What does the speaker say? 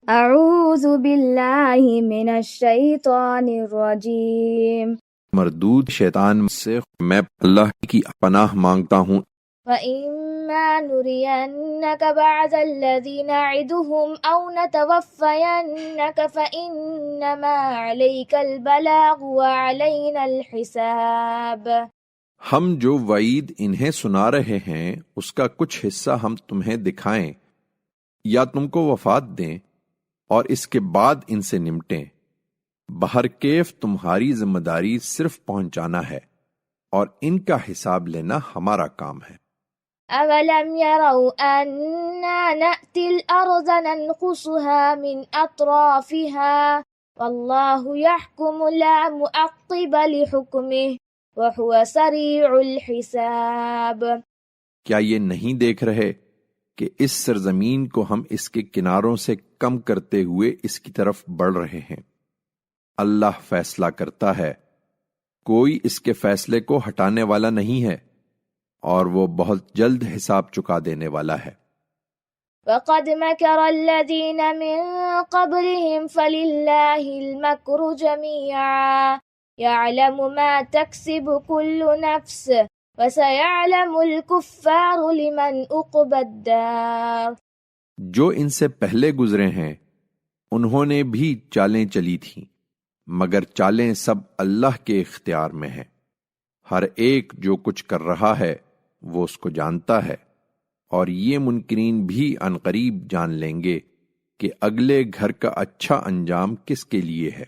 اعوذ باللہ من الشیطان الرجیم مردود شیطان سے میں اللہ کی پناہ مانگتا ہوں۔ وَإِمَّا نُرِيَنَّكَ بَعْضَ الَّذِي نَعِدُهُمْ أَوْ نَتَوَفَّيَنَّكَ فَإِنَّمَا عَلَيْكَ الْبَلَاغُ وَعَلَيْنَا الْحِسَابُ۔ ہم جو وعید انہیں سنا رہے ہیں اس کا کچھ حصہ ہم تمہیں دکھائیں یا تم کو وفات دیں اور اس کے بعد ان سے نمٹیں، بہرکیف تمہاری ذمہ داری صرف پہنچانا ہے اور ان کا حساب لینا ہمارا کام ہے۔ أَوَلَمْ يَرَوْا أَنَّا نَأْتِي الْأَرْضَ نَنْقُصُهَا مِنْ أَطْرَافِهَا وَاللَّهُ يَحْكُمُ لَا مُعَقِّبَ لِحُكْمِهِ وَهُوَ سَرِيعُ الْحِسَابِ۔ کیا یہ نہیں دیکھ رہے کہ اس سرزمین کو ہم اس کے کناروں سے کم کرتے ہوئے اس کی طرف بڑھ رہے ہیں؟ اللہ فیصلہ کرتا ہے، کوئی اس کے فیصلے کو ہٹانے والا نہیں ہے، اور وہ بہت جلد حساب چکا دینے والا ہے۔ وَقَدْ مَكَرَ الَّذِينَ مِن قَبْلِهِمْ فَلِلَّهِ الْمَكْرُ جَمِيعًا يَعْلَمُ مَا تَكْسِبُ كُلُّ نَفْسٍ وَسَيَعْلَمُ الْكُفَّارُ لِمَنْ عُقْبَى الدَّارِ۔ جو ان سے پہلے گزرے ہیں انہوں نے بھی چالیں چلی تھیں، مگر چالیں سب اللہ کے اختیار میں ہیں۔ ہر ایک جو کچھ کر رہا ہے وہ اس کو جانتا ہے، اور یہ منکرین بھی عنقریب جان لیں گے کہ اگلے گھر کا اچھا انجام کس کے لیے ہے۔